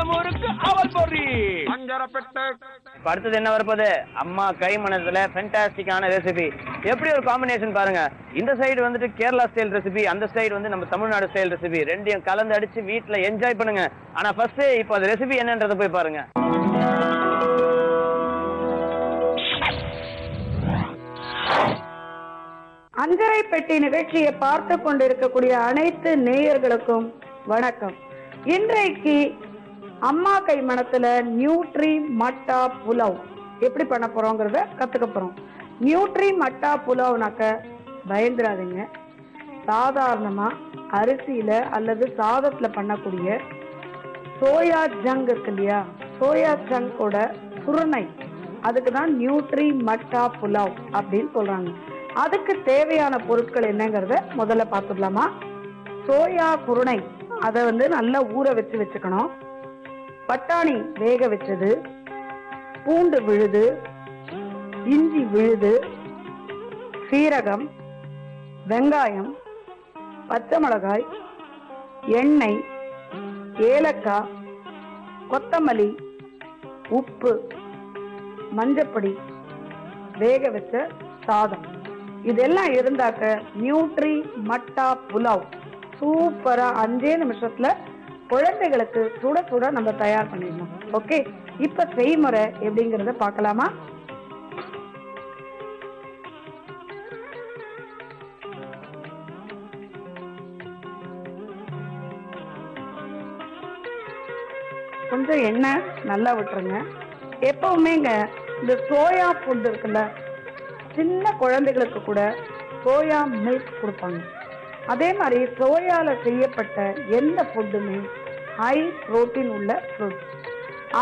முறுக்கு அவல் பொரி பஞ்சரப்பெட்டை. அடுத்தது என்ன வரப்போது? அம்மா கை மனசுல ஃபேண்டாஸ்டிக்கான ரெசிபி. எப்படி ஒரு காம்பினேஷன் பாருங்க. இந்த சைடு வந்துட்டு கேரளா ஸ்டைல் ரெசிபி, அந்த சைடு வந்து நம்ம தமிழ்நாடு ஸ்டைல் ரெசிபி. ரெண்டையும் கலந்து அடிச்சு வீட்டுல என்ஜாய் பண்ணுங்க. ஆனா ஃபர்ஸ்ட் இப்போ அந்த ரெசிபி என்னன்றதை போய் பாருங்க. அஞ்சரை பெட்டி நிகழ்ச்சியை பார்த்து கொண்டிருக்கக்கூடிய அனைத்து நேயர்களுக்கும் வணக்கம். இன்றைக்கு அம்மா கை மனத்துல நியூட்ரி மட்டா புலாவ் எப்படி பண்ண போறோங்கிறத கத்துக்க போறோம். நியூட்ரி மட்டா புலாவ்னாக்க பயந்துராதீங்க. சாதாரணமா அரிசியில அல்லது சாதத்துல பண்ணக்கூடிய சோயா ஜங் இருக்கு இல்லையா, சோயா ஜங்கோட சுருணை, அதுக்கு தான் நியூட்ரி மட்டா புலாவ் அப்படின்னு சொல்றாங்க. அதுக்கு தேவையான பொருட்கள் என்னங்கிறத முதல்ல பார்த்துடலாமா? சோயா குருணை, அதை வந்து நல்லா ஊற வச்சுக்கணும். பட்டாணி வேக வச்சது, பூண்டு விழுது, இஞ்சி விழுது, சீரகம், வெங்காயம், பச்சை மிளகாய், எண்ணெய், ஏலக்காய், கொத்தமல்லி, உப்பு, மஞ்சப்பொடி, வேக வச்ச சாதம், இதெல்லாம் இருந்தாக்க நியூட்ரி மட்டா புலாவ் சூப்பரா 5 நிமிஷத்துல குழந்தைகளுக்கு சுட சுட நம்ம தயார் பண்ணிடலாம். ஓகே, இப்ப செய்முறை எப்படிங்கறத பார்க்கலாமா? கொஞ்சம் எண்ணெய் நல்லா விட்டுருங்க. எப்பவுமேங்க இந்த சோயா ஃபுட் இருக்குல்ல, சின்ன குழந்தைகளுக்கு கூட சோயா மில்க் கொடுப்பாங்க. அதே மாதிரி சோயால செய்யப்பட்ட எந்த ஃபுட்டுமே ஹை புரோட்டீன் உள்ள ஃபுட்.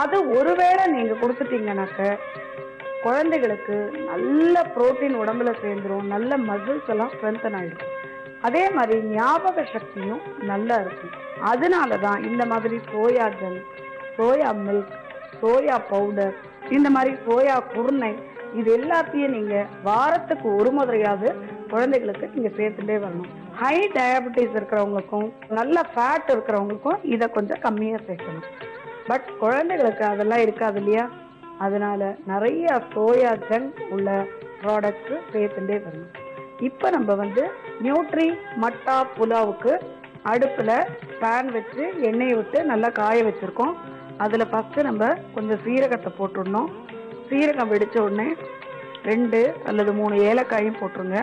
அது ஒருவேளை நீங்க கொடுத்துட்டீங்கன்னாக்க குழந்தைகளுக்கு நல்ல புரோட்டீன் உடம்புல சேர்ந்துரும், நல்ல மசில்ஸ் எல்லாம் ஸ்ட்ரென்தன் ஆயிடும். அதே மாதிரி ஞாபக சக்தியும் நல்லா இருக்கும். அதனாலதான் இந்த மாதிரி soya chunk, soya milk, soya powder, இந்த மாதிரி சோயா குருணை, இது எல்லாத்தையும் நீங்க வாரத்துக்கு ஒரு முறையாவது குழந்தைகளுக்கு நீங்க சேர்த்துட்டே வரணும். ஹை டயபெட்டிஸ் இருக்கிறவங்களுக்கும் நல்ல ஃபேட் இருக்கிறவங்களுக்கும் இதை கொஞ்சம் கம்மியா சேர்க்கணும். பட் குழந்தைகளுக்கு அதெல்லாம் இருக்காது இல்லையா, அதனால நிறைய சோயா ஜங் உள்ள ப்ராடக்ட்ஸ் சேர்த்துட்டே வரணும். இப்ப நம்ம வந்து நியூட்ரி மட்டா புலாவுக்கு அடுப்புல பேன் வச்சு எண்ணெயை விட்டு நல்லா காய வச்சிருக்கோம். அதுல ஃபர்ஸ்ட் நம்ம கொஞ்சம் சீரகத்தை போட்டுடணும். சீரகம் வெடிச்ச உடனே 2 அல்லது 3 ஏலக்காயும் போட்டுருங்க.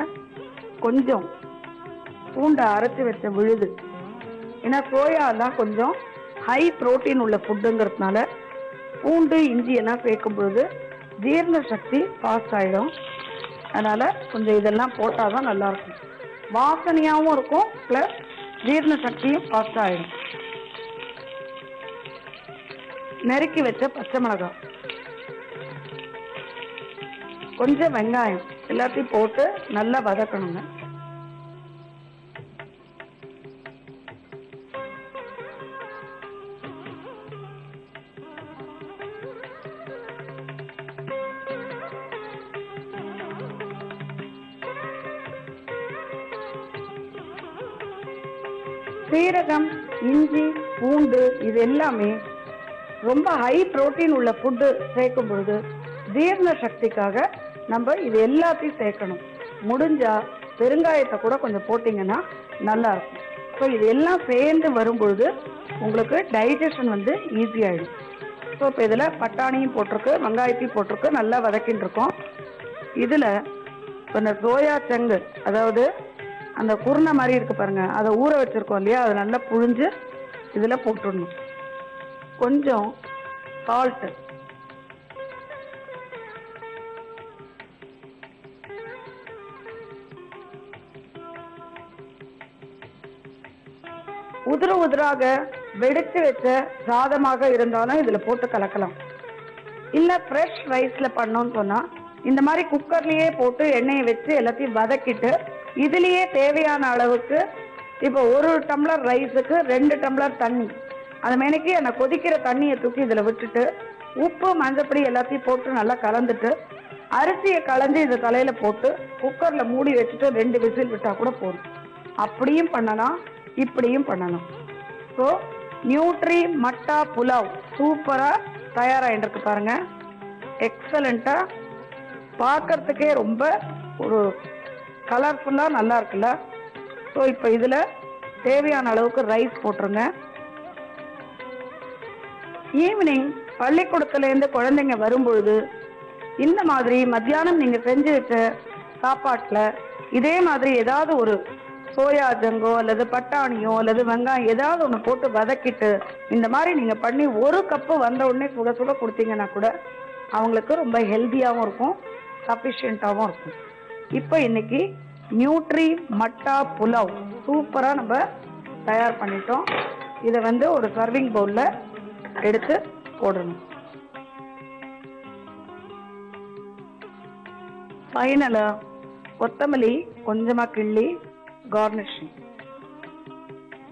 கொஞ்சம் பூண்டை அரைச்சி வச்ச விழுது. ஏன்னா சோயாலாம் கொஞ்சம் ஹை புரோட்டீன் உள்ள ஃபுட்டுங்கிறதுனால பூண்டு இஞ்சி எல்லாம் சேர்க்கும் பொழுது ஜீரண சக்தி ஃபாஸ்ட் ஆயிடும். அதனால கொஞ்சம் இதெல்லாம் போட்டாதான் நல்லா இருக்கும். வாசனையாகவும் இருக்கும், பிளஸ் ஜீரண சக்தியும் ஃபாஸ்ட் ஆயிடும். நறுக்கி வச்ச பச்சை மிளகாய், கொஞ்சம் வெங்காயம் எல்லாத்தையும் போட்டு நல்லா வதக்கணுங்க. சீரகம், இஞ்சி, பூண்டு இது எல்லாமே ரொம்ப ஹை புரோட்டீன் உள்ள ஃபுட்டு சேர்க்கும் பொழுது ஜீரண சக்திக்காக நம்ம இது எல்லாத்தையும் சேர்க்கணும். முடிஞ்சா பெருங்காயத்தை கூட கொஞ்சம் போட்டிங்கன்னா நல்லா இருக்கும். ஸோ இது எல்லாம் சேர்ந்து வரும்பொழுது உங்களுக்கு டைஜஷன் வந்து ஈஸி ஆகிடும். ஸோ இப்போ இதில் பட்டாணியும் போட்டிருக்கு, வெங்காயத்தையும் போட்டிருக்கு, நல்லா வதக்கின்னு இருக்கோம். இதில் இப்போ இந்த சோயா சங்கு, அதாவது அந்த குருணை மாதிரி இருக்கு பாருங்க, அதை ஊற வச்சிருக்கோம் இல்லையா, அதை நல்லா புழிஞ்சு இதில் போட்டுடணும். கொஞ்சம் சால்ட்டு, உதிராக வெடிச்சு வச்ச சாதமாக இருந்தாலும் இதுல போட்டு கலக்கலாம். இல்ல ஃப்ரெஷ் ரைஸ்ல பண்ணோம்னு சொன்னா இந்த மாதிரி குக்கர்லயே போட்டு எண்ணெயை வச்சு எல்லாத்தையும் வதக்கிட்டு இதுலயே தேவையான அளவுக்கு, இப்போ 1 டம்ளர் ரைஸுக்கு 2 டம்ளர் தண்ணி, அது மேனைக்கு அந்த கொதிக்கிற தண்ணியை தூக்கி இதுல விட்டுட்டு உப்பு மஞ்சப்பொடி எல்லாத்தையும் போட்டு நல்லா கலந்துட்டு அரிசியை கலந்து இது தலையில போட்டு குக்கர்ல மூடி வச்சுட்டு 2 விசில் விட்டா கூட போதும். அப்படியும் பண்ணலாம், இப்படியும் பண்ணலாம். ஸோ நியூட்ரி மட்டா புலாவ் சூப்பரா தயாராகிட்டு இருக்கு பாருங்க. எக்ஸலண்டா, பார்க்கறதுக்கே ரொம்ப ஒரு கலர்ஃபுல்லா நல்லா இருக்குல்ல. ஸோ இப்போ இதுல தேவையான அளவுக்கு ரைஸ் போட்டுருங்க. ஈவினிங் பள்ளிக்கூடத்துலேருந்து குழந்தைங்க வரும்பொழுது இந்த மாதிரி மத்தியானம் நீங்க செஞ்சு வச்ச சாப்பாட்டுல இதே மாதிரி ஏதாவது ஒரு சோயா ஜங்கோ அல்லது பட்டாணியோ அல்லது வெங்காயம் ஏதாவது ஒன்று போட்டு வதக்கிட்டு இந்த மாதிரி நீங்க பண்ணி ஒரு கப்பு வந்த உடனே சுட சுட கொடுத்தீங்கன்னா கூட அவங்களுக்கு ரொம்ப ஹெல்த்தியாகவும் இருக்கும், சஃபிஷியண்டாகவும் இருக்கும். இப்போ இன்னைக்கு நியூட்ரி மட்டா புலாவ் சூப்பரா நம்ம தயார் பண்ணிட்டோம். இதை வந்து ஒரு சர்விங் பவுல்ல எடுத்து போடணும். ஃபைனலா கொத்தமல்லி கொஞ்சமா கிள்ளி கார்னிஷிங்.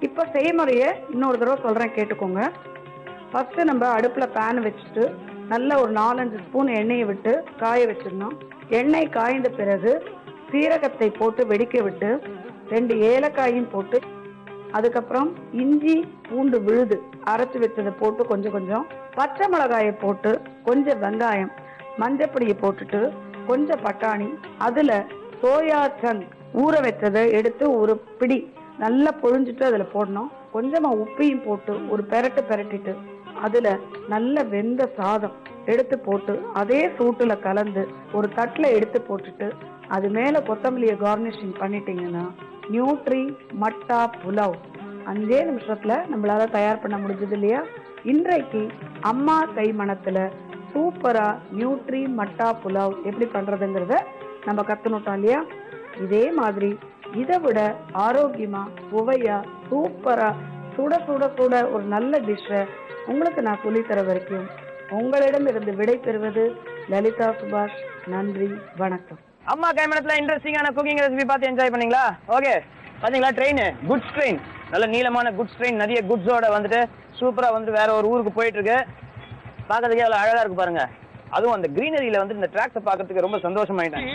இப்ப செய்முறையை இன்னொரு தடவை சொல்றேன், கேட்டுக்கோங்க. ஃபர்ஸ்ட் நம்ம அடுப்புல பேன் வச்சுட்டு நல்ல ஒரு 4-5 ஸ்பூன் எண்ணெயை விட்டு காய வச்சிடணும். எண்ணெய் காய்ந்த பிறகு சீரகத்தை போட்டு வெடிக்க விட்டு 2 ஏலக்காயும் போட்டு அதுக்கப்புறம் இஞ்சி பூண்டு விழுது அரைச்சு வச்சதை போட்டு கொஞ்சம் கொஞ்சம் பச்சை மிளகாயை போட்டு கொஞ்சம் வெங்காயம் மஞ்சப்பொடியை போட்டுட்டு கொஞ்சம் பட்டாணி, அதுல சோயா சங்க் ஊற வச்சதை எடுத்து ஒரு பிடி நல்லா பொழிஞ்சிட்டு அதுல போடணும். கொஞ்சமா உப்பையும் போட்டு ஒரு பெரட்டிட்டு அதுல நல்ல வெந்த சாதம் எடுத்து போட்டு அதே சூட்டுல கலந்து ஒரு தட்டுல எடுத்து போட்டுட்டு அது மேல கொத்தமல்லியை கார்னிஷிங் பண்ணிட்டீங்கன்னா நியூட்ரி மட்டா புலாவ் 5 நிமிஷத்துல நம்மளால தயார் பண்ண முடிஞ்சது இல்லையா? இன்றைக்கு அம்மா கை மணத்துல சூப்பரா நியூட்ரி மட்டா புலாவ் எப்படி பண்றதுங்கிறத நம்ம கத்துனுட்டோம் இல்லையா? இதே மாதிரி இதை விட ஆரோக்கியமா சுவையா சூப்பரா சுட சுட சுட ஒரு நல்ல டிஷ்ஷை உங்களுக்கு நான் சொல்லித்தர வரைக்கும் உங்களிடம் இருந்து விடை பெறுவது லலிதா சுபாஷ். நன்றி, வணக்கம். அம்மா கைமணத்துல இன்ட்ரெஸ்டிங்கான குக்கிங் ரெசிபி பார்த்து என்ஜாய் பண்ணீங்களா? ஓகே, பாத்தீங்களா? ட்ரெயின், குட்ஸ் ட்ரெயின், நல்ல நீளமான குட்ஸ் ட்ரெயின், நிறைய குட்ஸோட வந்துட்டு சூப்பரா வந்துட்டு வேற ஒரு ஊருக்கு போயிட்டு இருக்கு. பார்க்கறதுக்கே அவ்வளவு அழகா இருக்கு பாருங்க. அதுவும் அந்த கிரீனரியில வந்து இந்த ட்ராக்ஸை பார்க்கறதுக்கு ரொம்ப சந்தோஷமாயிட்டாங்க.